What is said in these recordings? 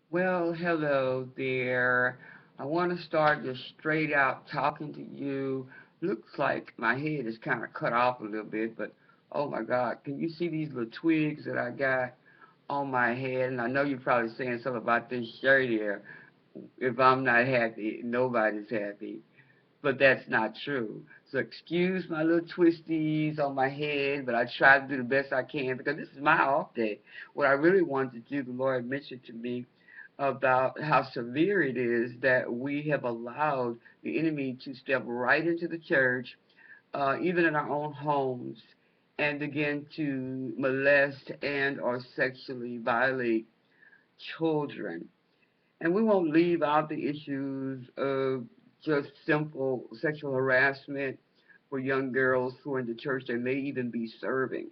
Well, hello there. I want to start just straight out talking to you. Looks like my head is kind of cut off a little bit, but oh my God, can you see these little twigs that I got on my head? And I know you're probably saying something about this shirt here. If I'm not happy, nobody's happy. But that's not true. So excuse my little twisties on my head, but I try to do the best I can because this is my off day. What I really wanted to do, the Lord mentioned to me about how severe it is that we have allowed the enemy to step right into the church, even in our own homes, and begin to molest and or sexually violate children. And we won't leave out the issues of just simple sexual harassment for young girls who are in the church they may even be serving.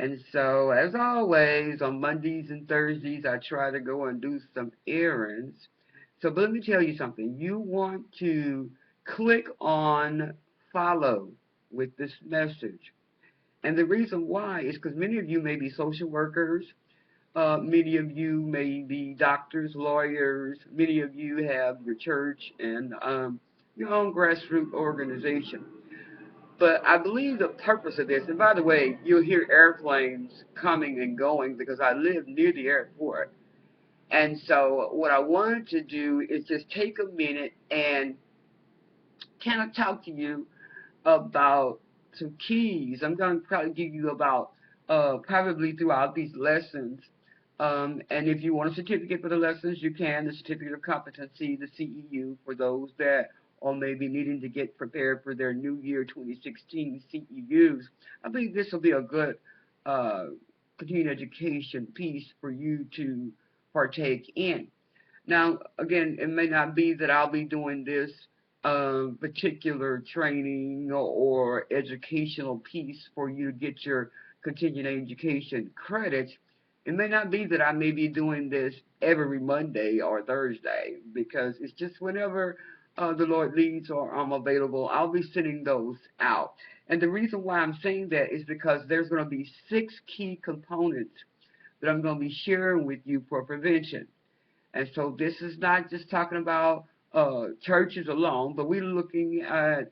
And so, as always, on Mondays and Thursdays, I try to go and do some errands. So, but let me tell you something. You want to click on follow with this message. And the reason why is because many of you may be social workers, many of you may be doctors, lawyers. Many of you have your church and your own grassroots organization. But I believe the purpose of this, and by the way, you'll hear airplanes coming and going because I live near the airport. And so what I wanted to do is just take a minute and kind of talk to you about some keys. I'm going to probably give you about probably throughout these lessons. And if you want a certificate for the lessons, you can. The certificate of competency, the CEU, for those that or maybe needing to get prepared for their New Year 2016 CEUs. I believe this will be a good uh, continuing education piece for you to partake in. Now, again, it may not be that I'll be doing this particular training or educational piece for you to get your continuing education credits. It may not be that I may be doing this every Monday or Thursday because it's just whenever the Lord leads or I'm available, I'll be sending those out. And the reason why I'm saying that is because there's going to be 6 key components that I'm going to be sharing with you for prevention. And so this is not just talking about churches alone, but we're looking at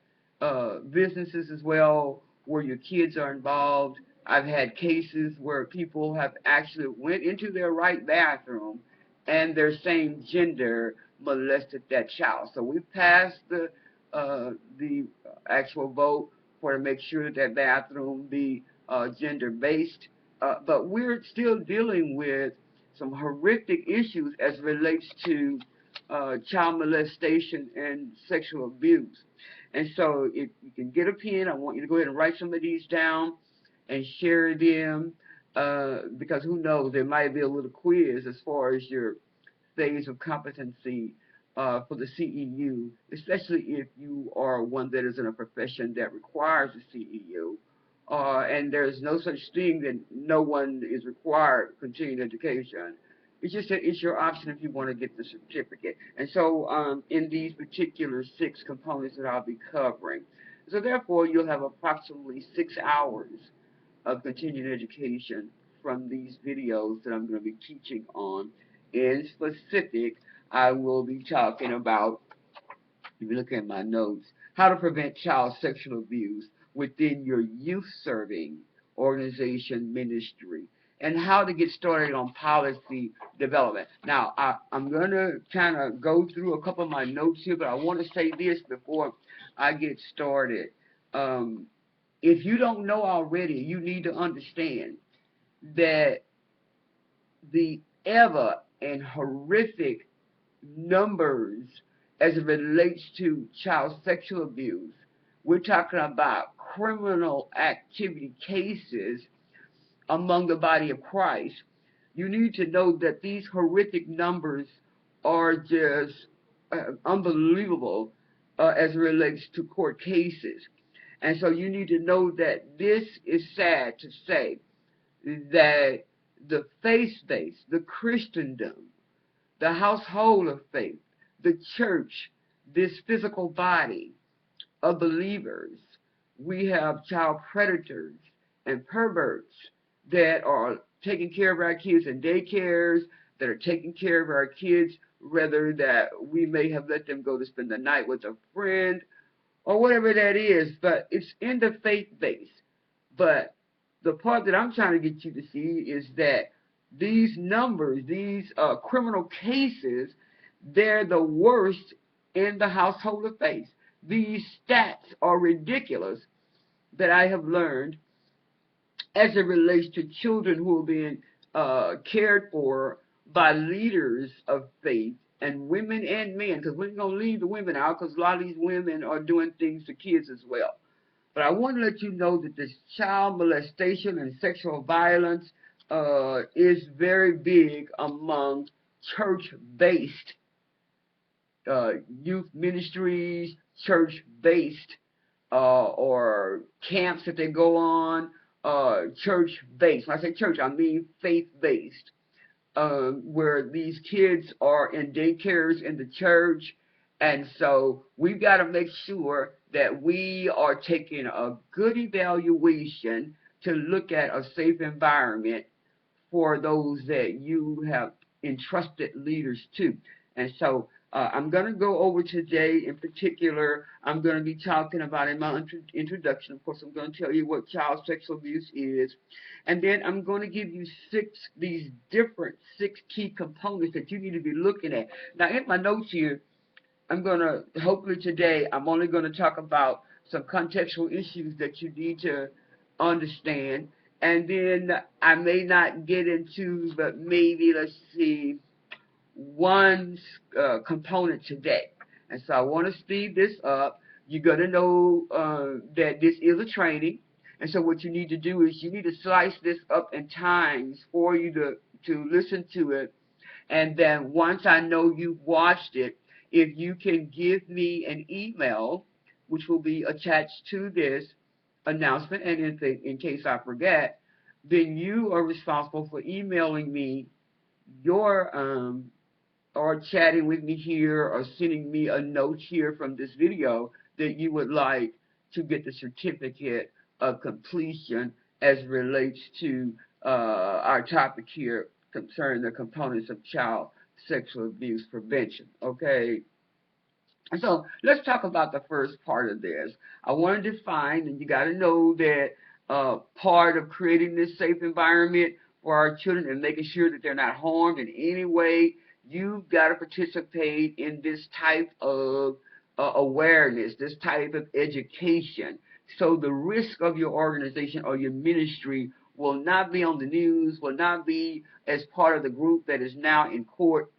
businesses as well where your kids are involved. I've had cases where people have actually went into their right bathroom and their same gender molested that child. So we passed the actual vote for to make sure that that bathroom be gender based, but we're still dealing with some horrific issues as it relates to child molestation and sexual abuse. And so if you can get a pen, I want you to go ahead and write some of these down and share them because who knows, there might be a little quiz as far as your phase of competency for the CEU, especially if you are one that is in a profession that requires a CEU. And there's no such thing that no one is required continuing education. It's just that it's your option if you want to get the certificate. And so in these particular 6 components that I'll be covering. So therefore, you'll have approximately 6 hours of continuing education from these videos that I'm going to be teaching on. In specific, I will be talking about, if you look at my notes, how to prevent child sexual abuse within your youth serving organization ministry, and how to get started on policy development. Now, I'm going to kind of go through a couple of my notes here, but I want to say this before I get started. Um, if you don't know already, you need to understand that the ever and horrific numbers as it relates to child sexual abuse. We're talking about criminal activity cases among the body of Christ. You need to know that these horrific numbers are just unbelievable as it relates to court cases. And so you need to know that this is sad to say that the faith base, the Christendom, the household of faith, the church, this physical body of believers, we have child predators and perverts that are taking care of our kids in daycares, that are taking care of our kids, whether that we may have let them go to spend the night with a friend or whatever that is, but it's in the faith base. But the part that I'm trying to get you to see is that these numbers, these criminal cases, they're the worst in the household of faith. These stats are ridiculous that I have learned as it relates to children who are being cared for by leaders of faith, and women and men, because we're going to leave the women out because a lot of these women are doing things to kids as well. But I want to let you know that this child molestation and sexual violence is very big among church-based youth ministries, church-based or camps that they go on, church-based. When I say church, I mean faith-based, where these kids are in daycares in the church. And so we've got to make sure that we are taking a good evaluation to look at a safe environment for those that you have entrusted leaders to. And so I'm going to go over today in particular. I'm going to be talking about in my introduction. Of course, I'm going to tell you what child sexual abuse is. And then I'm going to give you these different six key components that you need to be looking at. Now, in my notes here, I'm going to, hopefully today, I'm only going to talk about some contextual issues that you need to understand. And then I may not get into, but maybe, let's see, one component today. And so I want to speed this up. You're going to know that this is a training. And so what you need to do is you need to slice this up in times for you to listen to it. And then once I know you've watched it, if you can give me an email, which will be attached to this announcement, and in case I forget, then you are responsible for emailing me your or chatting with me here or sending me a note here from this video that you would like to get the certificate of completion as relates to our topic here concerning the components of child sexual abuse prevention. Okay. So let's talk about the first part of this. I want to define, and you got to know that part of creating this safe environment for our children and making sure that they're not harmed in any way, you've got to participate in this type of awareness, this type of education. So the risk of your organization or your ministry will not be on the news, will not be as part of the group that is now in court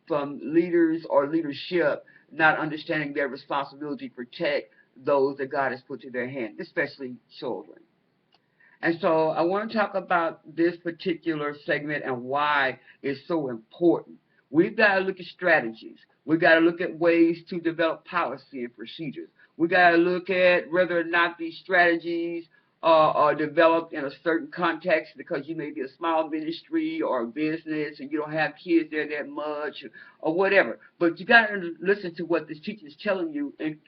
from leaders or leadership not understanding their responsibility to protect those that God has put to their hand, especially children. And so I want to talk about this particular segment and why it's so important. We've got to look at strategies. We've got to look at ways to develop policy and procedures. We've got to look at whether or not these strategies are developed in a certain context because you may be a small ministry or a business and you don't have kids there that much or whatever. But you got to listen to what this teacher is telling you in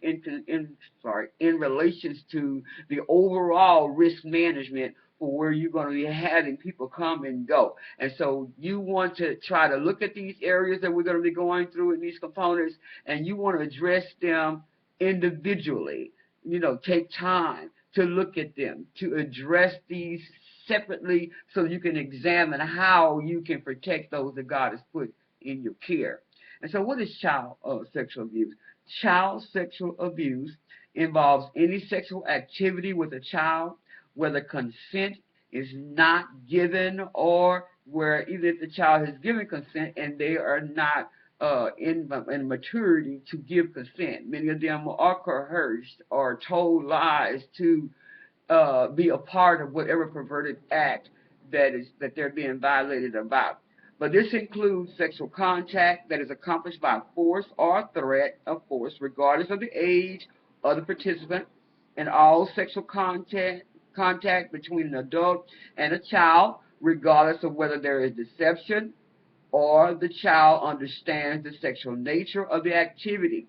relations to the overall risk management for where you're going to be having people come and go. And so you want to try to look at these areas that we're going to be going through in these components, and you want to address them individually. You know, take time to look at them, to address these separately so you can examine how you can protect those that God has put in your care. And so what is child sexual abuse? Child sexual abuse involves any sexual activity with a child whether consent is not given or where even if the child has given consent and they are not in maturity to give consent. Many of them are coerced or told lies to be a part of whatever perverted act that they're being violated about. But this includes sexual contact that is accomplished by force or threat of force, regardless of the age of the participant, and all sexual contact between an adult and a child, regardless of whether there is deception or the child understands the sexual nature of the activity.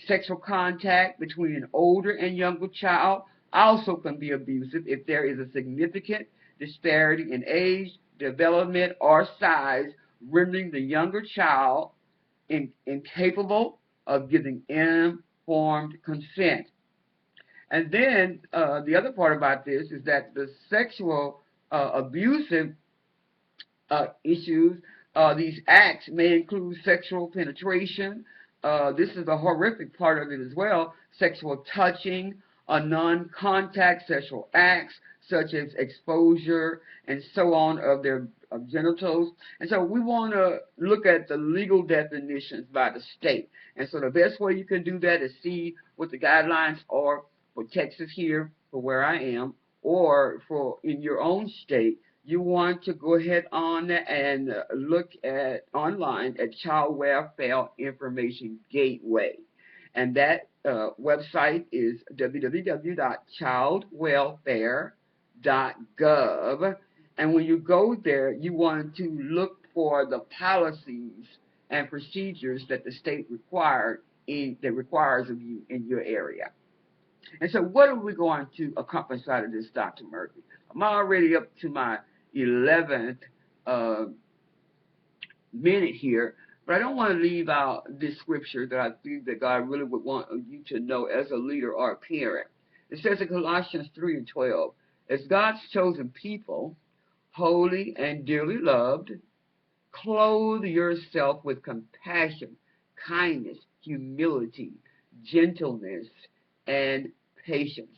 Sexual contact between an older and younger child also can be abusive if there is a significant disparity in age, development, or size rendering the younger child incapable of giving informed consent. And then the other part about this is that the sexual abusive issues, these acts may include sexual penetration. This is a horrific part of it as well. Sexual touching, non-contact sexual acts such as exposure and so on of their of genitals. And so we want to look at the legal definitions by the state. And so the best way you can do that is see what the guidelines are for Texas here, for where I am, or for in your own state. You want to go ahead on and look at online at Child Welfare Information Gateway. And that website is www.childwelfare.gov. And when you go there, you want to look for the policies and procedures that the state requires of you in your area. And so what are we going to accomplish out of this, Dr. Murphy? I'm already up to my 11th minute here, but I don't want to leave out this scripture that I think that God really would want you to know as a leader or a parent. It says in Colossians 3:12, as God's chosen people, holy and dearly loved, clothe yourself with compassion, kindness, humility, gentleness, and patience.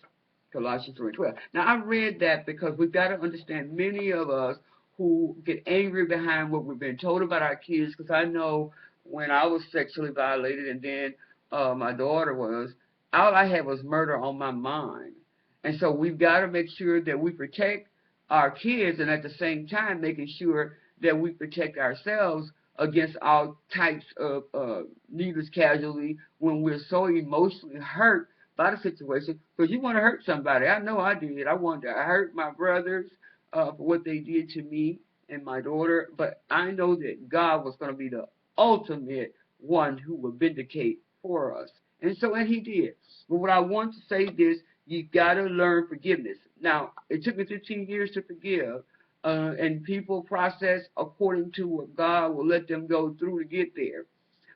Colossians 3:12. Now, I read that because we've got to understand many of us who get angry behind what we've been told about our kids, because I know when I was sexually violated and then my daughter was, all I had was murder on my mind. And so we've got to make sure that we protect our kids and at the same time making sure that we protect ourselves against all types of needless casualty when we're so emotionally hurt by the situation, because you want to hurt somebody. I know I did. I wanted to hurt my brothers for what they did to me and my daughter, but I know that God was going to be the ultimate one who would vindicate for us. And so, and he did. But what I want to say is, you got to learn forgiveness. Now, it took me 15 years to forgive, and people process according to what God will let them go through to get there.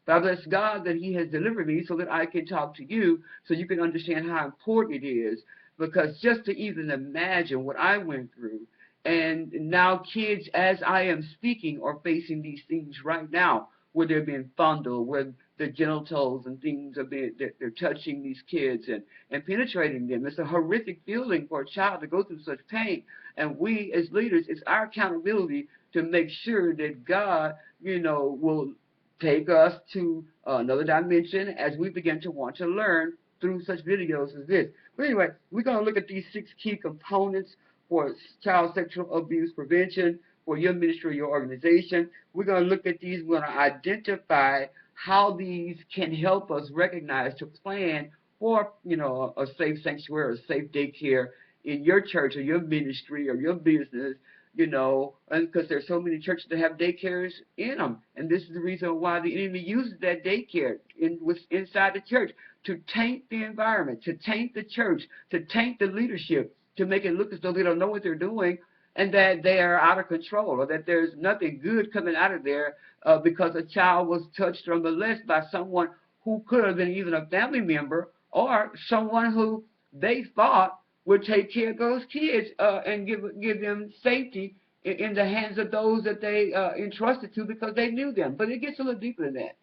But I bless God that he has delivered me so that I can talk to you so you can understand how important it is. Because just to even imagine what I went through, and now kids, as I am speaking, are facing these things right now, where they're being fondled, where the genitals and things are being, they're touching these kids and penetrating them. It's a horrific feeling for a child to go through such pain. And we as leaders, it's our accountability to make sure that God, will take us to another dimension as we begin to want to learn through such videos as this. But anyway, we're going to look at these 6 key components for child sexual abuse prevention for your ministry or your organization. We're going to look at these. We're going to identify how these can help us recognize to plan for, a safe sanctuary or a safe daycare in your church or your ministry or your business, and because there's so many churches that have daycares in them. And this is the reason why the enemy uses that daycare inside the church to taint the environment, to taint the church, to taint the leadership, to make it look as though they don't know what they're doing and that they are out of control or that there's nothing good coming out of there because a child was touched or molested by someone who could have been even a family member or someone who they thought would take care of those kids and give them safety in the hands of those that they entrusted to because they knew them. But it gets a little deeper than that.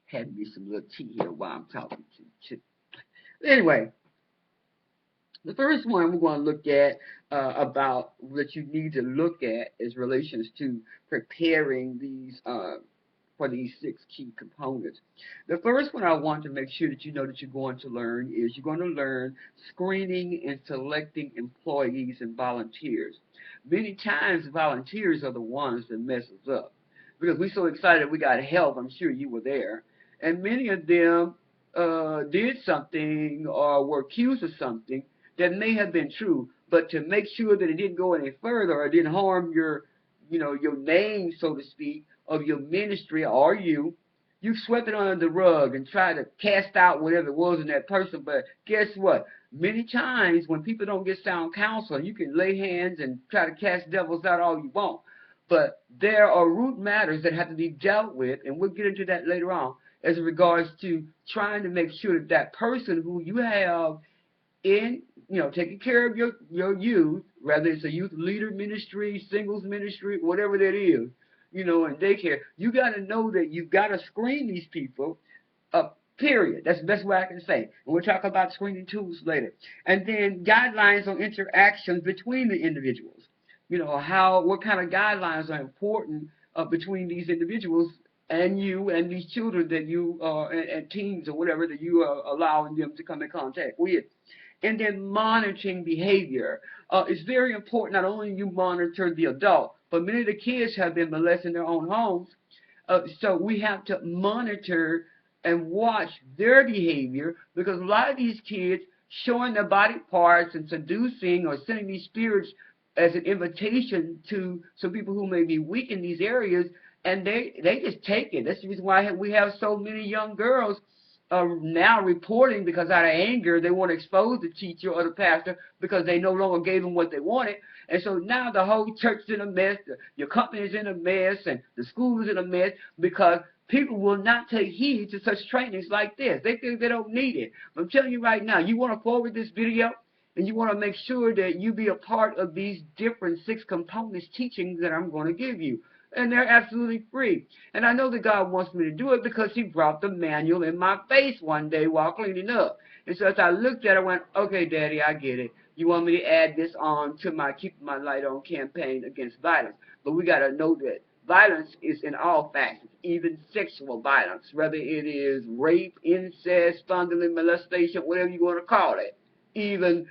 Had me some little tea here while I'm talking to you. Anyway, the first one we're going to look at about that you need to look at is relations to preparing these for these 6 key components. The first one I want to make sure that you know that you're going to learn is you're going to learn screening and selecting employees and volunteers. Many times volunteers are the ones that mess us up because we're so excited we got help. I'm sure you were there. And many of them did something or were accused of something that may have been true, but to make sure that it didn't go any further or didn't harm your name, so to speak, of your ministry or you, You swept it under the rug and tried to cast out whatever it was in that person. But guess what? Many times when people don't get sound counsel, you can lay hands and try to cast devils out all you want. But there are root matters that have to be dealt with, and we'll get into that later on, as regards to trying to make sure that that person who you have in, taking care of your youth, whether it's a youth leader ministry, singles ministry, whatever that is, in daycare, you got to know that you've got to screen these people, period. That's the best way I can say. And we'll talk about screening tools later. And then guidelines on interactions between the individuals. What kind of guidelines are important between these individuals and you and these children that you and teens or whatever that you are allowing them to come in contact with. And then monitoring behavior. It's very important not only you monitor the adult, but many of the kids have been molested in their own homes. So we have to monitor and watch their behavior, because a lot of these kids showing their body parts and seducing or sending these spirits as an invitation to some people who may be weak in these areas, and they just take it. That's the reason why we have so many young girls now reporting, because out of anger they want to expose the teacher or the pastor because they no longer gave them what they wanted. And so now the whole church is in a mess, your company is in a mess, and the school is in a mess, because people will not take heed to such trainings like this. They think they don't need it. But I'm telling you right now, you want to forward this video, and you want to make sure that you be a part of these different 6 components teachings that I'm going to give you. And they're absolutely free. And I know that God wants me to do it because he brought the manual in my face one day while cleaning up. And so as I looked at it, I went, okay, Daddy, I get it. You want me to add this on to my Keep My Light On campaign against violence. But we got to know that violence is in all facets, even sexual violence, whether it is rape, incest, fondling, molestation, whatever you want to call it, even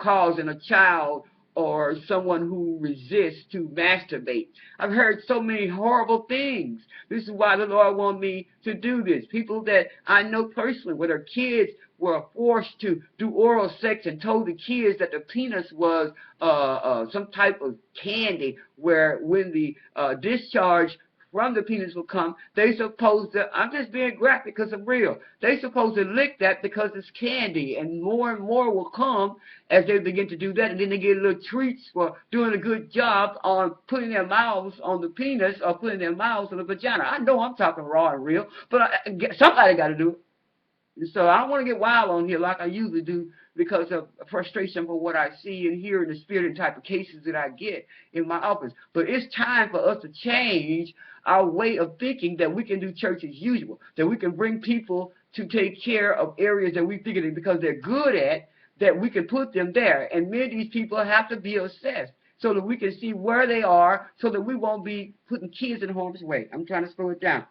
causing a child or someone who resists to masturbate. I've heard so many horrible things. This is why the Lord wanted me to do this. People that I know personally, where their kids were forced to do oral sex and told the kids that the penis was some type of candy, where when the discharge from the penis will come, they supposed to, I'm just being graphic because I'm real, they supposed to lick that because it's candy, and more will come as they begin to do that, and then they get little treats for doing a good job on putting their mouths on the penis or putting their mouths on the vagina. I know I'm talking raw and real, but somebody got to do it. So I don't want to get wild on here like I usually do, because of frustration for what I see and hear in the spirit and type of cases that I get in my office. But it's time for us to change our way of thinking, that we can do church as usual, that we can bring people to take care of areas that we figure because they're good at, that we can put them there. And many of these people have to be assessed so that we can see where they are, so that we won't be putting kids in harm's way. I'm trying to slow it down.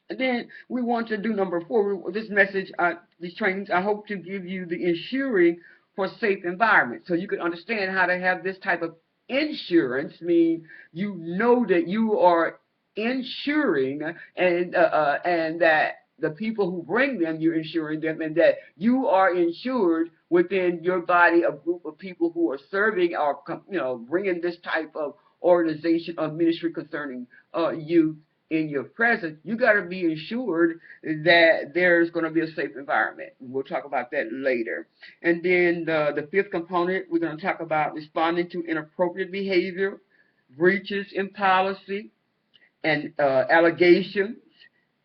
And then we want to do number 4. This message, these trainings, I hope to give you the ensuring for safe environment, so you can understand how to have this type of insurance. Mean you know that you are insuring, and that the people who bring them, you're insuring them, and that you are insured within your body, a group of people who are serving or bringing this type of organization or ministry concerning youth in your presence. You got to be ensured that there's going to be a safe environment. We'll talk about that later. And then the 5th component, we're going to talk about responding to inappropriate behavior, breaches in policy, and allegations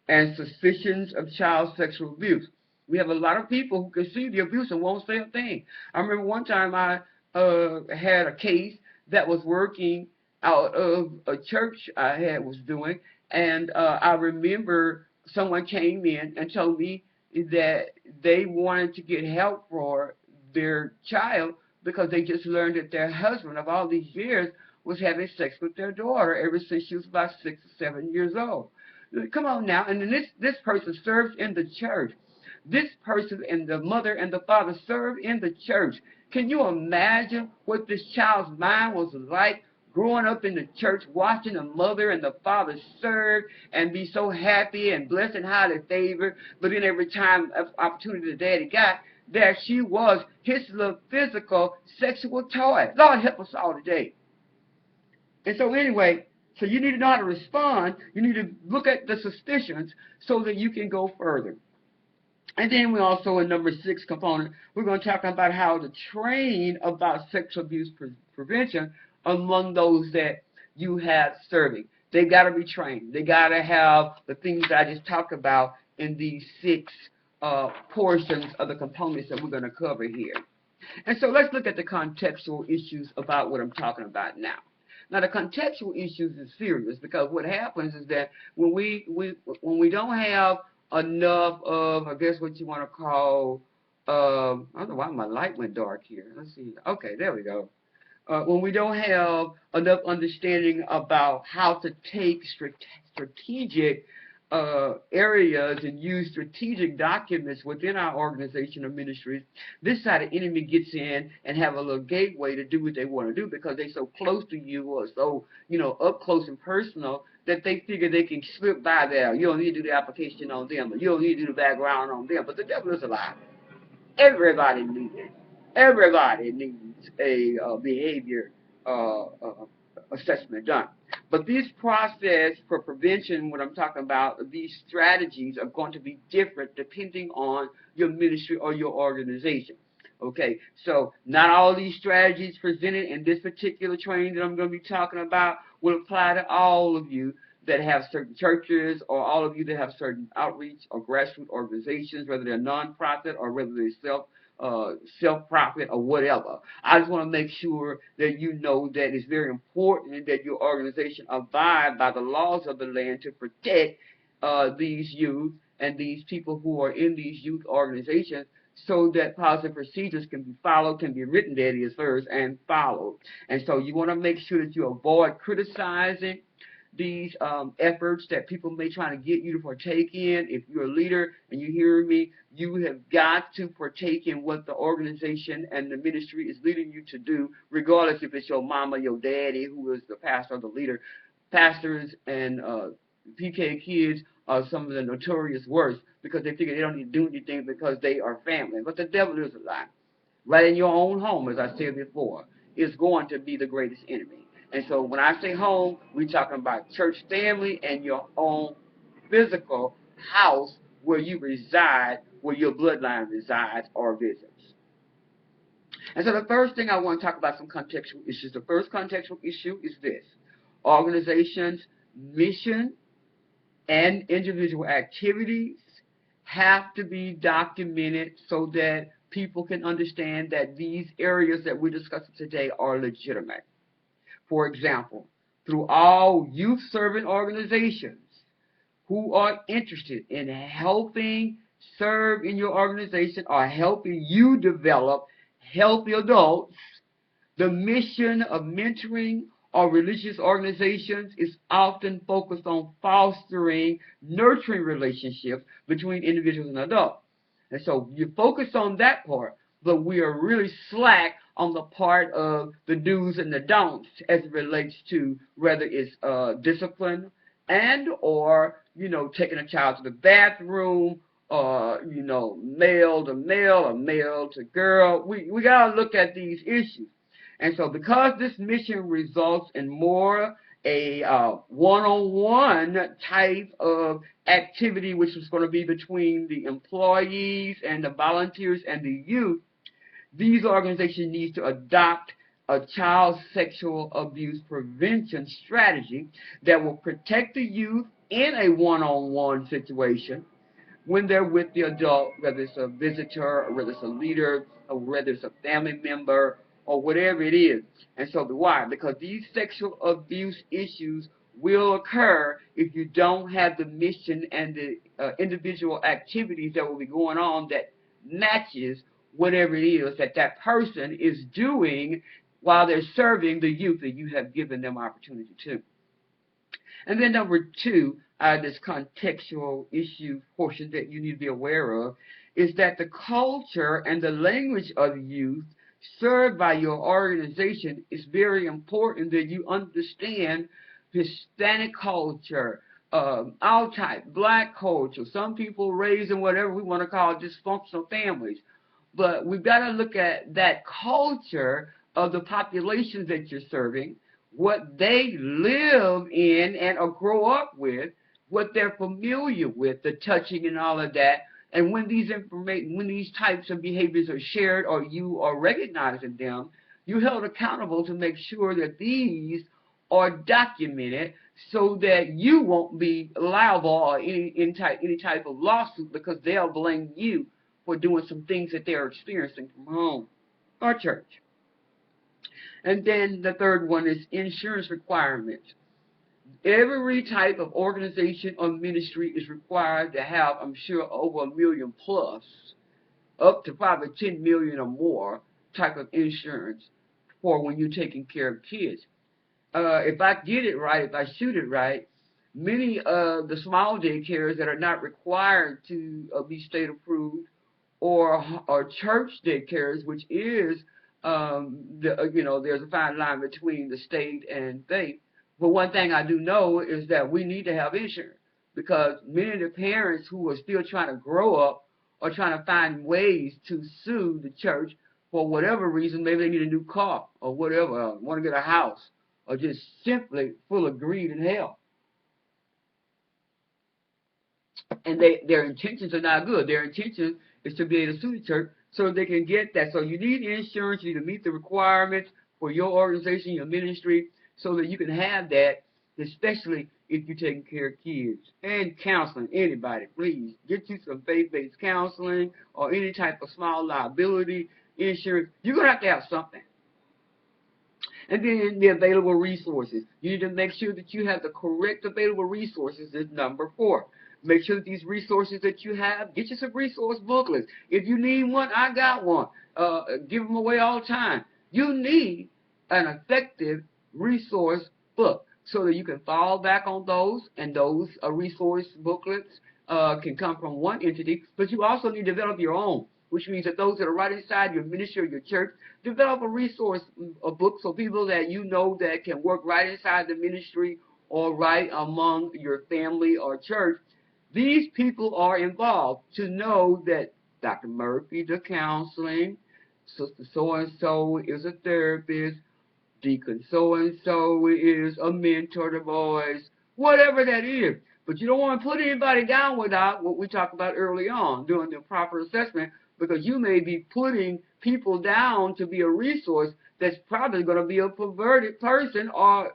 and suspicions of child sexual abuse. We have a lot of people who can see the abuse and won't say a thing. I remember one time I had a case that was working out of a church I was doing, and I remember someone came in and told me that they wanted to get help for their child because they just learned that their husband of all these years was having sex with their daughter ever since she was about 6 or 7 years old. Come on now. And then this person serves in the church. This person and the mother and the father serve in the church. Can you imagine what this child's mind was like growing up in the church, watching the mother and the father serve and be so happy and blessed and highly favored? But then every time opportunity the daddy got, there she was, his little physical sexual toy. Lord help us all today. And so anyway, So you need to know how to respond. You need to look at the suspicions so that you can go further. And then we also, in number 6 component, we're going to talk about how to train about sexual abuse prevention among those that you have serving. They got to be trained. They got to have the things that I just talked about in these 6 portions of the components that we're going to cover here. And so let's look at the contextual issues about what I'm talking about now. Now, the contextual issues is serious because what happens is that when we don't have enough of, I guess what you want to call, I don't know why my light went dark here. Let's see. Okay, there we go. When we don't have enough understanding about how to take strategic areas and use strategic documents within our organization or ministries, this side the enemy gets in and have a little gateway to do what they want to do because they're so close to you or so, up close and personal that they figure they can slip by there. You don't need to do the application on them, or you don't need to do the background on them. But the devil is a lie. Everybody needs it. Everybody needs a behavior assessment done. But this process for prevention, what I'm talking about, these strategies are going to be different depending on your ministry or your organization. Okay, so not all these strategies presented in this particular training that I'm going to be talking about will apply to all of you that have certain churches or all of you that have certain outreach or grassroots organizations, whether they're nonprofit or whether they're self-profit or whatever. I just want to make sure that you know that it's very important that your organization abide by the laws of the land to protect these youth and these people who are in these youth organizations so that policy procedures can be followed, can be written, that is, first, and followed. And so you want to make sure that you avoid criticizing these efforts that people may try to get you to partake in. If you're a leader and you hear me, you have got to partake in what the organization and the ministry is leading you to do, regardless if it's your mama, your daddy, who is the pastor or the leader. Pastors and PK kids are some of the notorious worst because they figure they don't need to do anything because they are family. But the devil is a lie. Right in your own home, as I said before, is going to be the greatest enemy. And so when I say home, we're talking about church family and your own physical house where you reside, where your bloodline resides or visits. And so the first thing I want to talk about some contextual issues. The first contextual issue is this. Organizations' mission and individual activities have to be documented so that people can understand that these areas that we're discussing today are legitimate. For example, through all youth-serving organizations who are interested in helping serve in your organization or helping you develop healthy adults, the mission of mentoring or religious organizations is often focused on fostering, nurturing relationships between individuals and adults. And so you focus on that part, but we are really slack on the part of the do's and the don'ts as it relates to whether it's discipline and or, taking a child to the bathroom or, male to male or male to girl. We got to look at these issues. And so because this mission results in more a one-on-one type of activity, which is going to be between the employees and the volunteers and the youth, these organizations need to adopt a child sexual abuse prevention strategy that will protect the youth in a one-on-one situation when they're with the adult, whether it's a visitor or whether it's a leader or whether it's a family member or whatever it is. And so why? Because these sexual abuse issues will occur if you don't have the mission and the individual activities that will be going on that matches whatever it is that that person is doing while they're serving the youth that you have given them opportunity to. And then number 2, this contextual issue portion that you need to be aware of is that the culture and the language of youth served by your organization is very important that you understand Hispanic culture, all type, black culture. Some people raised in whatever we want to call dysfunctional families. But we've got to look at that culture of the populations that you're serving, what they live in and or grow up with, what they're familiar with, the touching and all of that. And when these types of behaviors are shared or you are recognizing them, you're held accountable to make sure that these are documented so that you won't be liable or any type of lawsuit because they'll blame you for doing some things that they're experiencing from home or church. And then the third one is insurance requirements. Every type of organization or ministry is required to have, I'm sure, over 1 million plus, up to probably 10 million or more type of insurance for when you're taking care of kids. If I get it right, if I shoot it right, many of the small daycares that are not required to be state approved, or church daycares, which is there's a fine line between the state and faith. But one thing I do know is that we need to have insurance because many of the parents who are still trying to grow up are trying to find ways to sue the church for whatever reason. Maybe they need a new car or whatever, want to get a house, or just simply full of greed and hell. And their intentions are not good. Their intention is to be able to sue the church so they can get that. So you need insurance. You need to meet the requirements for your organization, your ministry, so that you can have that, especially if you're taking care of kids. And counseling, anybody, please, get you some faith-based counseling or any type of small liability insurance. You're going to have something. And then the available resources. You need to make sure that you have the correct available resources is number 4. Make sure that these resources that you have, get you some resource booklets. If you need one, I got one. Give them away all the time. You need an effective resource book so that you can fall back on those, and those resource booklets can come from one entity, but you also need to develop your own, which means that those that are right inside your ministry or your church, develop a resource, a book, so people that you know that can work right inside the ministry or right among your family or church. These people are involved to know that Dr. Murphy does counseling, Sister so-and-so is a therapist, Deacon so-and-so is a mentor to boys, whatever that is. But you don't want to put anybody down without what we talked about early on, doing the proper assessment, because you may be putting people down to be a resource that's probably going to be a perverted person or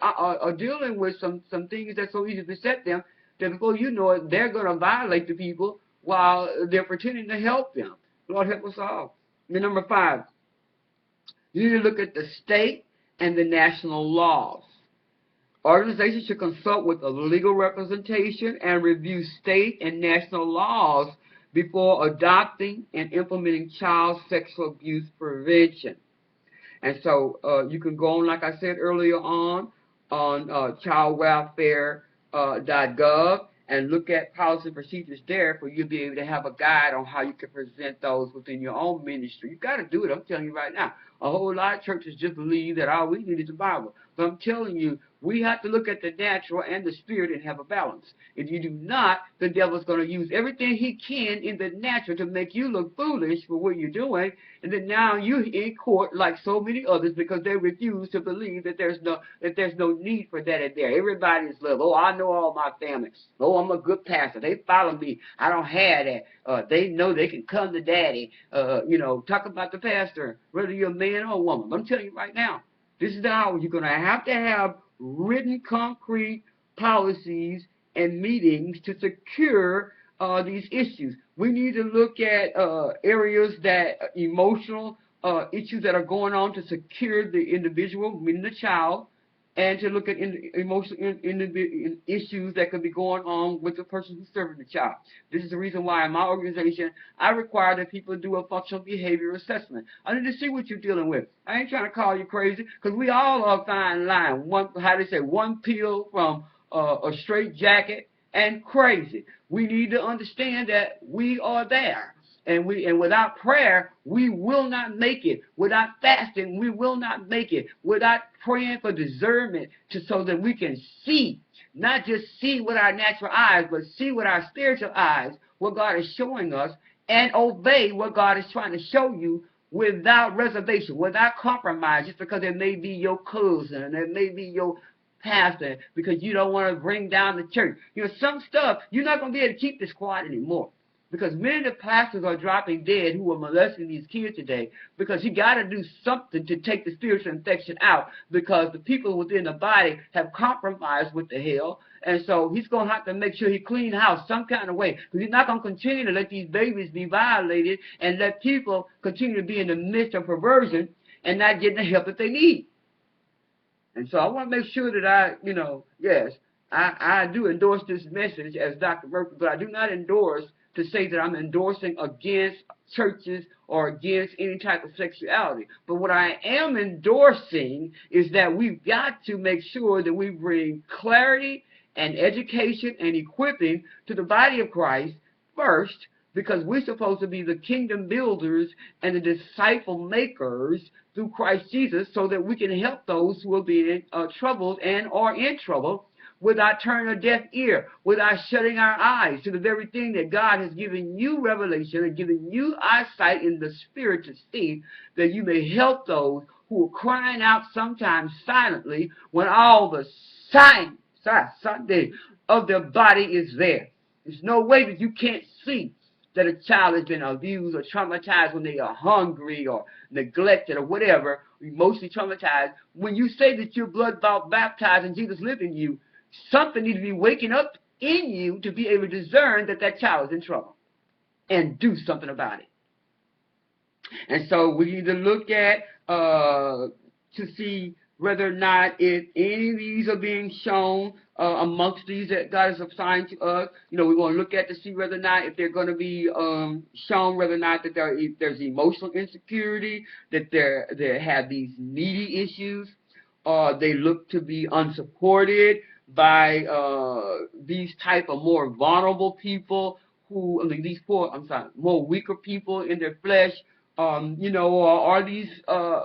dealing with some things that's so easy to beset them that before you know it, they're going to violate the people while they're pretending to help them. Lord help us all. And number 5, you need to look at the state and the national laws. Organizations should consult with a legal representation and review state and national laws before adopting and implementing child sexual abuse prevention. And so you can go on, like I said earlier on childwelfare.gov and look at policy and procedures there for you to be able to have a guide on how you can present those within your own ministry. You've got to do it, I'm telling you right now. A whole lot of churches just believe that all we need is the Bible. But I'm telling you, we have to look at the natural and the spirit and have a balance. If you do not, the devil's going to use everything he can in the natural to make you look foolish for what you're doing, and then now you're in court like so many others because they refuse to believe that there's no need for that in there. Everybody's love. Oh, I know all my family. Oh, I'm a good pastor. They follow me. I don't have that. They know they can come to daddy. Talk about the pastor, whether you're a man or a woman. But I'm telling you right now, this is the hour you're going to have written concrete policies and meetings to secure these issues. We need to look at areas that emotional issues that are going on to secure the individual, meaning the child, and to look at emotional issues that could be going on with the person who's serving the child. This is the reason why in my organization, I require that people do a functional behavior assessment. I need to see what you're dealing with. I ain't trying to call you crazy, because we all are fine line. One pill from a straight jacket and crazy. We need to understand that we are there. And without prayer, we will not make it. Without fasting, we will not make it. Without praying for discernment so that we can see, not just see with our natural eyes, but see with our spiritual eyes what God is showing us and obey what God is trying to show you without reservation, without compromise, just because it may be your cousin, it may be your pastor, because you don't want to bring down the church. You know, some stuff, you're not going to be able to keep this quiet anymore. Because many of the pastors are dropping dead who are molesting these kids today, because you got to do something to take the spiritual infection out, because the people within the body have compromised with the hell. And so he's going to have to make sure he clean house some kind of way, because he's not going to continue to let these babies be violated and let people continue to be in the midst of perversion and not getting the help that they need. And so I want to make sure that I do endorse this message as Dr. Murphy, but I do not endorse to say that I'm endorsing against churches or against any type of sexuality. But what I am endorsing is that we've got to make sure that we bring clarity and education and equipping to the body of Christ first, because we're supposed to be the kingdom builders and the disciple makers through Christ Jesus, so that we can help those who are being troubled and are in trouble, without turning a deaf ear, without shutting our eyes to the very thing that God has given you revelation and given you eyesight in the spirit to see, that you may help those who are crying out sometimes silently when all the signs of their body is there. There's no way that you can't see that a child has been abused or traumatized when they are hungry or neglected or whatever, emotionally traumatized. When you say that you're blood baptized and Jesus lived in you, something needs to be waking up in you to be able to discern that that child is in trouble and do something about it. And so we need to look at to see whether or not if any of these are being shown amongst these that God has assigned to us. You know, we want to look at to see whether or not if they're going to be shown, whether or not that there's emotional insecurity, that they have these needy issues, they look to be unsupported by these type of more vulnerable people who, more weaker people in their flesh, are these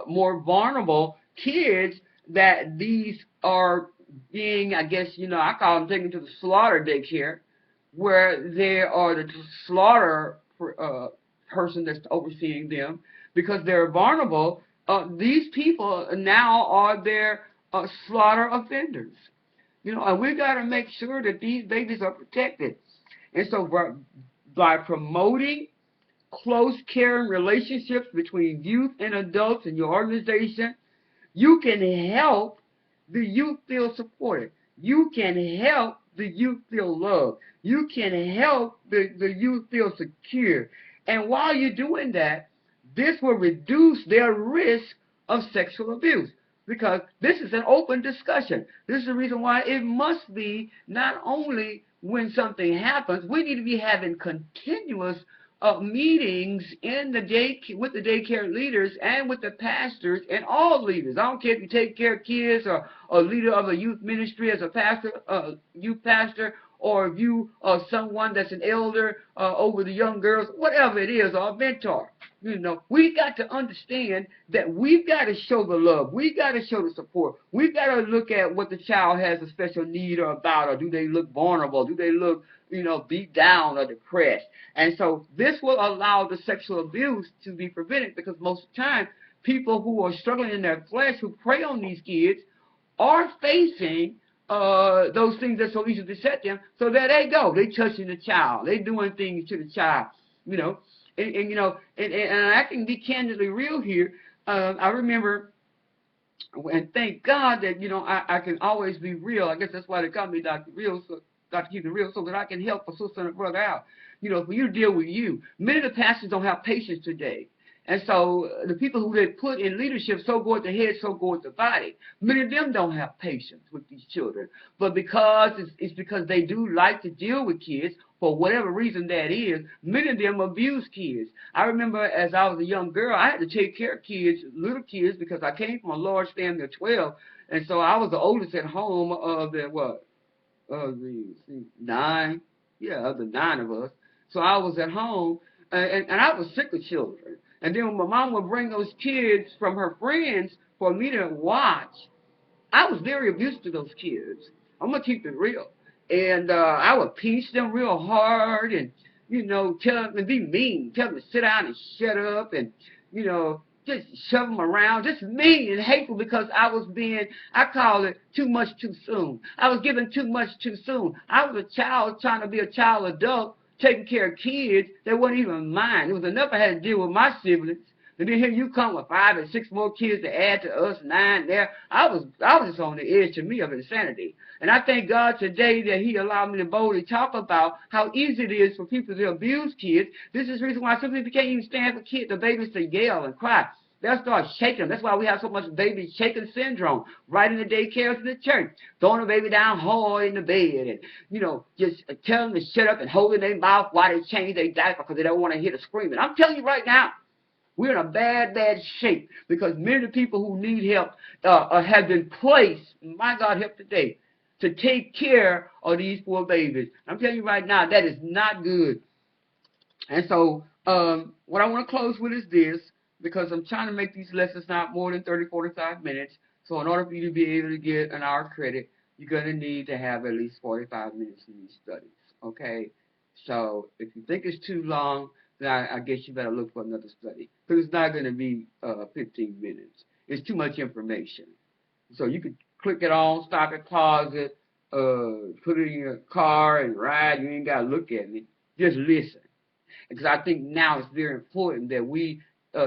more vulnerable kids that these are being, I guess, I call them taken to the slaughter daycare, where they are the slaughter person that's overseeing them, because they're vulnerable. These people now are their slaughter offenders. And we got to make sure that these babies are protected. And so by promoting close caring relationships between youth and adults in your organization, you can help the youth feel supported. You can help the youth feel loved. You can help the youth feel secure. And while you're doing that, this will reduce their risk of sexual abuse, because this is an open discussion. This is the reason why it must be not only when something happens, we need to be having continuous meetings in the with the daycare leaders and with the pastors and all leaders. I don't care if you take care of kids or a leader of a youth ministry as a pastor, youth pastor, or if you are someone that's an elder over the young girls, whatever it is, or a mentor. We got to understand that we've got to show the love. We've got to show the support. We've got to look at what the child has a special need or about, or do they look vulnerable? Do they look, beat down or depressed? And so this will allow the sexual abuse to be prevented, because most of the time, people who are struggling in their flesh, who prey on these kids, are facing those things that so easily beset them. So there they go. They touching the child. They doing things to the child, And I can be candidly real here. I remember, and thank God that, I can always be real. I guess that's why they call me Dr. Real, so Dr. Keep It Real, so that I can help a sister and a brother out. For you to deal with you. Many of the pastors don't have patience today. And so the people who they put in leadership, so go at the head, so go at the body. Many of them don't have patience with these children. But because it's because they do like to deal with kids, for whatever reason that is, many of them abuse kids. I remember as I was a young girl, I had to take care of kids, little kids, because I came from a large family of 12. And so I was the oldest at home of the 9. Yeah, of the 9 of us. So I was at home, and I was sick of children. And then when my mom would bring those kids from her friends for me to watch, I was very abusive to those kids. I'm going to keep it real. And I would pinch them real hard and, tell them to be mean, tell them to sit down and shut up. And, just shove them around, just mean and hateful because I call it too much too soon. I was given too much too soon. I was a child trying to be a child adult, taking care of kids that weren't even mine. It was enough I had to deal with my siblings. And then here you come with 5 and 6 more kids to add to us, 9 there. I was just on the edge to me of insanity. And I thank God today that He allowed me to boldly talk about how easy it is for people to abuse kids. This is the reason why some people can't even stand for kids, the babies to yell and cry. They'll start shaking them. That's why we have so much baby shaking syndrome right in the daycares in the church. Throwing the baby down hard in the bed and, just telling them to shut up and holding their mouth while they change their diaper because they don't want to hear the screaming. I'm telling you right now, we're in a bad, bad shape because many of the people who need help have been placed, my God, help today, to take care of these poor babies. I'm telling you right now, that is not good. And so what I want to close with is this, because I'm trying to make these lessons not more than 30, 45 minutes. So in order for you to be able to get an hour credit, you're going to need to have at least 45 minutes in these studies, okay? So if you think it's too long, then I guess you better look for another study, because it's not going to be 15 minutes. It's too much information. So you could click it on, stop it, pause it, put it in your car and ride. You ain't got to look at it. Just listen. Because I think now it's very important that we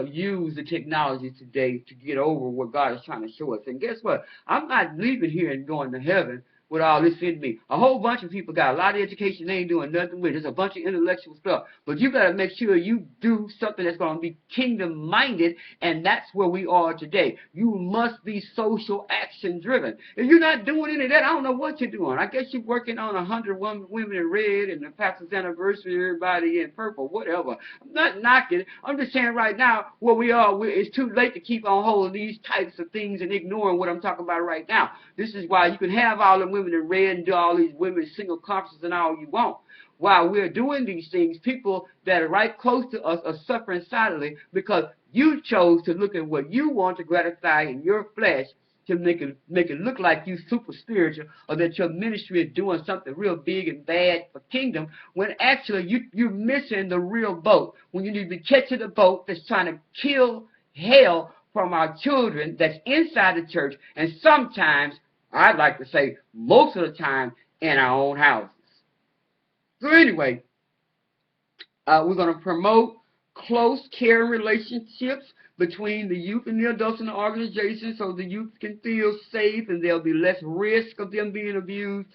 use the technology today to get over what God is trying to show us. And guess what? I'm not leaving here and going to heaven with all this in me. A whole bunch of people got a lot of education they ain't doing nothing with. There's a bunch of intellectual stuff. But you got to make sure you do something that's going to be kingdom-minded, and that's where we are today. You must be social action-driven. If you're not doing any of that, I don't know what you're doing. I guess you're working on 100 women in red and the pastor's anniversary, everybody in purple, whatever. I'm not knocking it. I'm just saying right now where we are, it's too late to keep on holding these types of things and ignoring what I'm talking about right now. This is why you can have all the women in red and do all these women single conferences and all you want. While we're doing these things, people that are right close to us are suffering silently because you chose to look at what you want to gratify in your flesh to make it look like you super spiritual or that your ministry is doing something real big and bad for kingdom, when actually you're missing the real boat. When you need to be catching the boat that's trying to kill hell from our children that's inside the church, and sometimes, I'd like to say most of the time, in our own houses. So anyway, we're going to promote close care relationships between the youth and the adults in the organization so the youth can feel safe and there'll be less risk of them being abused.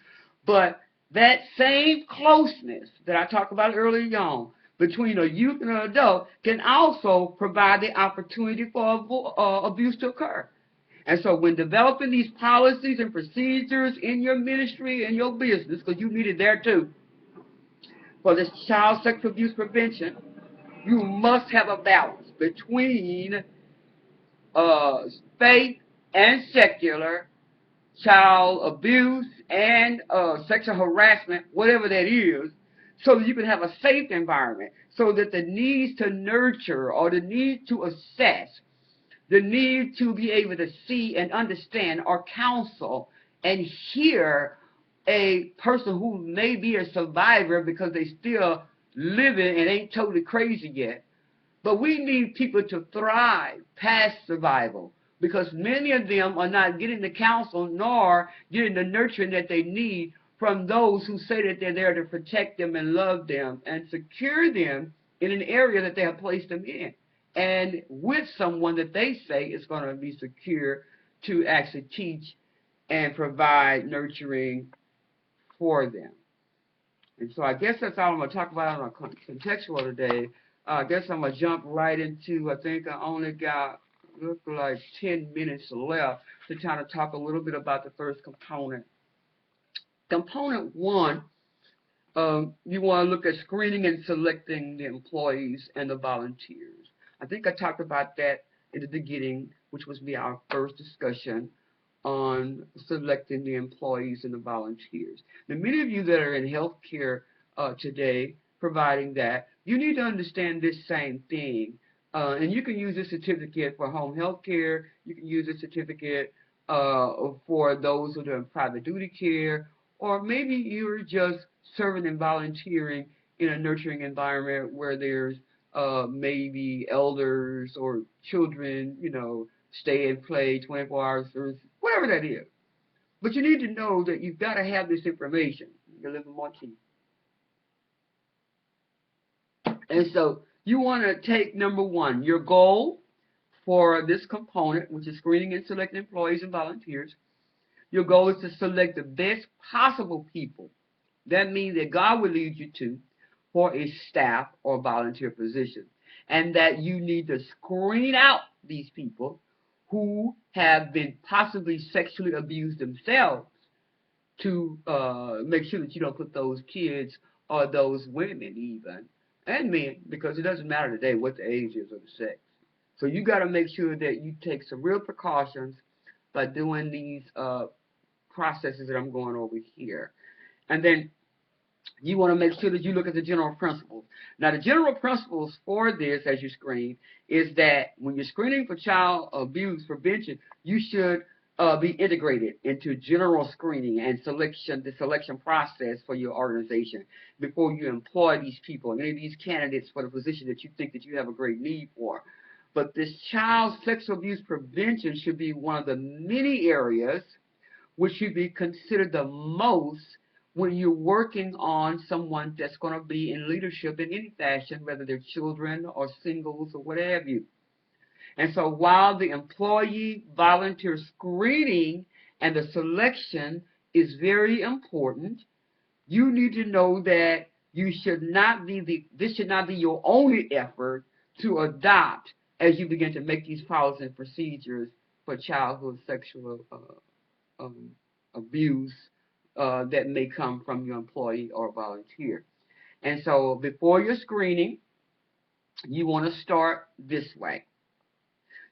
But that same closeness that I talked about earlier on between a youth and an adult can also provide the opportunity for abuse to occur. And so when developing these policies and procedures in your ministry and your business, because you need it there too, for this child sexual abuse prevention, you must have a balance between faith and secular, child abuse and sexual harassment, whatever that is, so that you can have a safe environment, so that the needs to nurture or the need to assess, the need to be able to see and understand or counsel and hear a person who may be a survivor because they still living and ain't totally crazy yet. But we need people to thrive past survival because many of them are not getting the counsel nor getting the nurturing that they need from those who say that they're there to protect them and love them and secure them in an area that they have placed them in, and with someone that they say is going to be secure to actually teach and provide nurturing for them. And so I guess that's all I'm going to talk about on a contextual today. I guess I'm going to jump right into, I think I only got, look like 10 minutes left to kind of talk a little bit about the first component. Component one, you want to look at screening and selecting the employees and the volunteers. I think I talked about that in the beginning, which was our first discussion on selecting the employees and the volunteers. Now, many of you that are in healthcare today, providing that, you need to understand this same thing. And you can use this certificate for home health care. You can use this certificate for those who are doing private duty care, or maybe you're just serving and volunteering in a nurturing environment where there's maybe elders or children, stay and play 24 hours, or whatever that is. But you need to know that you've got to have this information. You live in Monty. And so you want to take number one, your goal for this component, which is screening and selecting employees and volunteers. Your goal is to select the best possible people. That means that God will lead you to for a staff or volunteer position. And that you need to screen out these people who have been possibly sexually abused themselves to make sure that you don't put those kids or those women even, and men, because it doesn't matter today what the age is or the sex. So you got to make sure that you take some real precautions by doing these processes that I'm going over here. And then you want to make sure that you look at the general principles. Now, the general principles for this, as you screen, is that when you're screening for child abuse prevention, you should be integrated into general screening and the selection process for your organization before you employ these people, any of these candidates for the position that you think that you have a great need for. But this child sexual abuse prevention should be one of the many areas which should be considered the most when you're working on someone that's going to be in leadership in any fashion, whether they're children or singles or what have you. And so while the employee volunteer screening and the selection is very important, you need to know that this should not be your only effort to adopt as you begin to make these policies and procedures for childhood sexual abuse that may come from your employee or volunteer. And so before your screening, you want to start this way.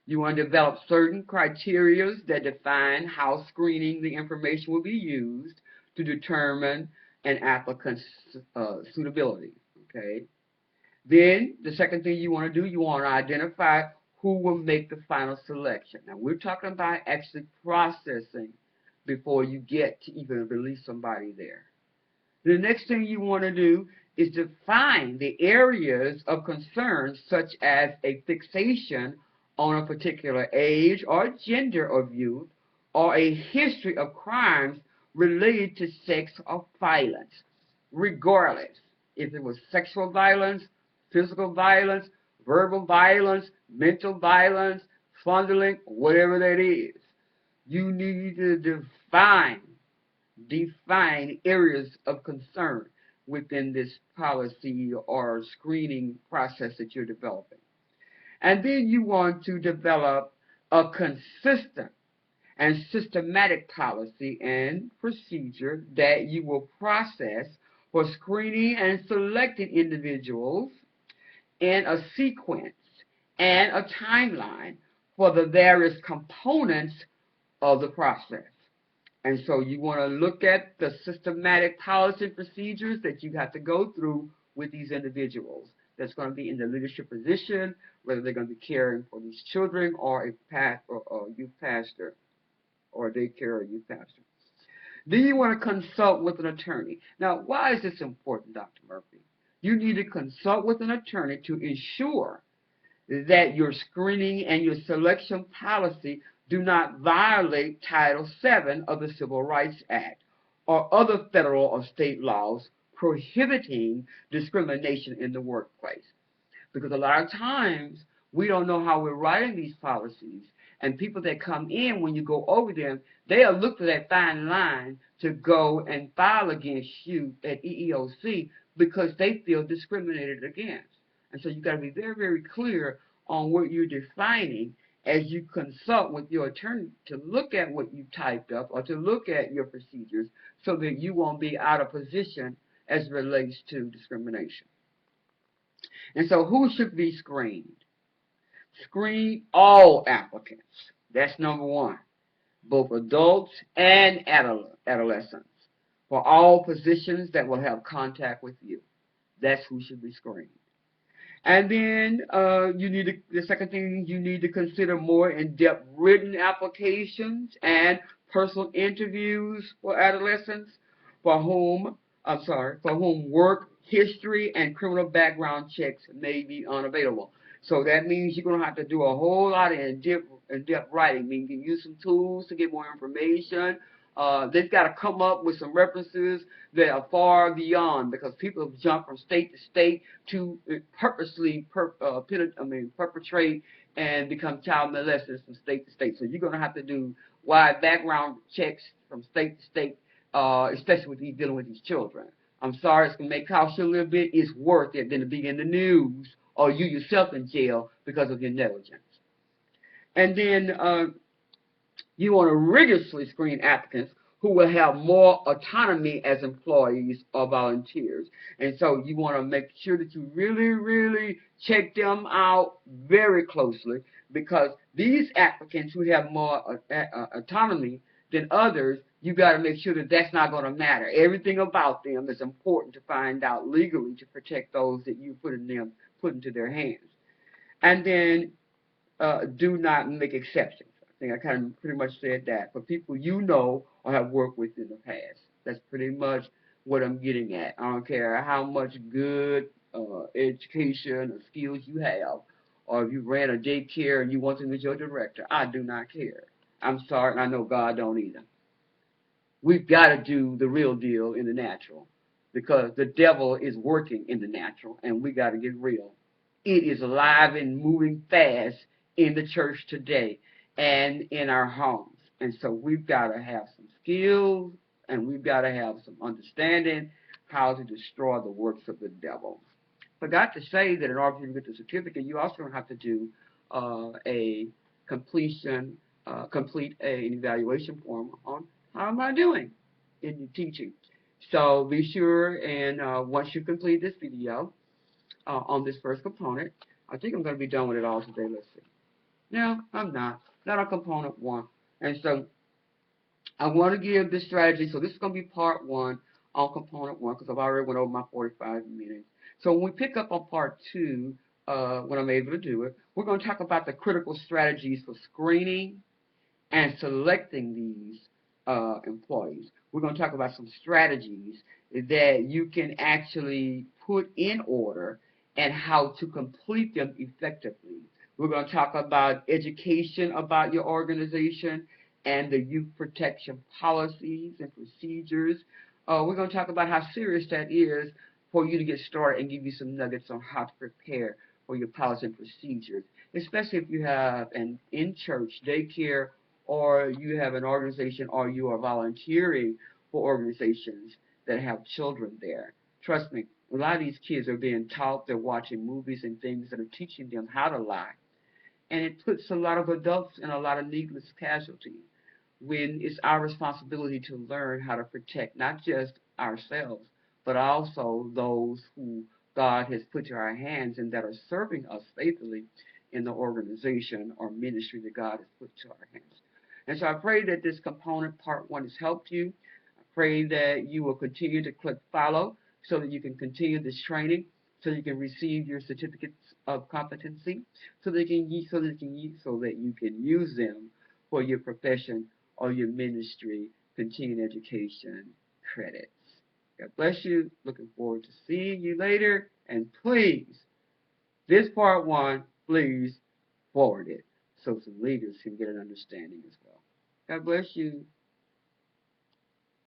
You want to develop certain criteria that define how screening the information will be used to determine an applicant's suitability. Okay. Then the second thing you want to do, you want to identify who will make the final selection. Now we're talking about actually processing before you get to even release somebody there. The next thing you want to do is define the areas of concern, such as a fixation on a particular age or gender of youth, or a history of crimes related to sex or violence, regardless if it was sexual violence, physical violence, verbal violence, mental violence, fondling, whatever that is. You need to define areas of concern within this policy or screening process that you're developing. And then you want to develop a consistent and systematic policy and procedure that you will process for screening and selecting individuals in a sequence and a timeline for the various components of the process. And so you want to look at the systematic policy and procedures that you have to go through with these individuals that's going to be in the leadership position, whether they're going to be caring for these children or a youth pastor or a daycare or youth pastor. Then you want to consult with an attorney. Now, why is this important, Dr. Murphy? You need to consult with an attorney to ensure that your screening and your selection policy do not violate Title VII of the Civil Rights Act or other federal or state laws prohibiting discrimination in the workplace. Because a lot of times we don't know how we're writing these policies, and people that come in, when you go over them, they'll look for that fine line to go and file against you at EEOC because they feel discriminated against. And so you've got to be very, very clear on what you're defining as you consult with your attorney to look at what you typed up or to look at your procedures so that you won't be out of position as it relates to discrimination. And so who should be screened? Screen all applicants. That's number one. Both adults and adolescents for all positions that will have contact with you. That's who should be screened. And then the second thing, you need to consider more in-depth written applications and personal interviews for adolescents for whom work history and criminal background checks may be unavailable. So that means you're going to have to do a whole lot of in-depth writing. I mean, you can use some tools to get more information. They've got to come up with some references that are far beyond, because people have jumped from state to state to purposely perpetrate and become child molesters from state to state. So you're going to have to do wide background checks from state to state, especially with these dealing with these children. I'm sorry, it's going to may cost you a little bit. It's worth it than to be in the news or you yourself in jail because of your negligence. And then you want to rigorously screen applicants who will have more autonomy as employees or volunteers. And so you want to make sure that you really, really check them out very closely, because these applicants who have more autonomy than others, you got to make sure that that's not going to matter. Everything about them is important to find out legally to protect those that you put into their hands. And then do not make exceptions. I think I kind of pretty much said that. For people you know or have worked with in the past. That's pretty much what I'm getting at. I don't care how much good education or skills you have, or if you ran a daycare and you want them as your director. I do not care. I'm sorry, and I know God don't either. We've got to do the real deal in the natural, because the devil is working in the natural, and we got to get real. It is alive and moving fast in the church today and in our homes. And so we've got to have some skills, and we've got to have some understanding how to destroy the works of the devil. Forgot to say that in order for you to get the certificate, you also have to do a complete an evaluation form on how am I doing in your teaching. So be sure, and once you complete this video on this first component, I think I'm going to be done with it all today. Let's see. No, I'm not. Not on component 1. And so I want to give this strategy. So this is going to be part 1 on component 1, because I've already went over my 45 minutes. So when we pick up on part 2, when I'm able to do it, we're going to talk about the critical strategies for screening and selecting these employees. We're going to talk about some strategies that you can actually put in order and how to complete them effectively. We're going to talk about education about your organization and the youth protection policies and procedures. We're going to talk about how serious that is for you to get started, and give you some nuggets on how to prepare for your policy and procedures, especially if you have an in-church daycare, or you have an organization, or you are volunteering for organizations that have children there. Trust me, a lot of these kids are being taught, they're watching movies and things that are teaching them how to lie. And it puts a lot of adults in a lot of needless casualties, when it's our responsibility to learn how to protect not just ourselves, but also those who God has put to our hands and that are serving us faithfully in the organization or ministry that God has put to our hands. And so I pray that this component, part 1, has helped you. I pray that you will continue to click follow so that you can continue this training, so you can receive your certificates of competency, so that you can use them for your profession or your ministry continuing education credits. God bless you. Looking forward to seeing you later. And please, this part 1, please forward it so some leaders can get an understanding as well. God bless you.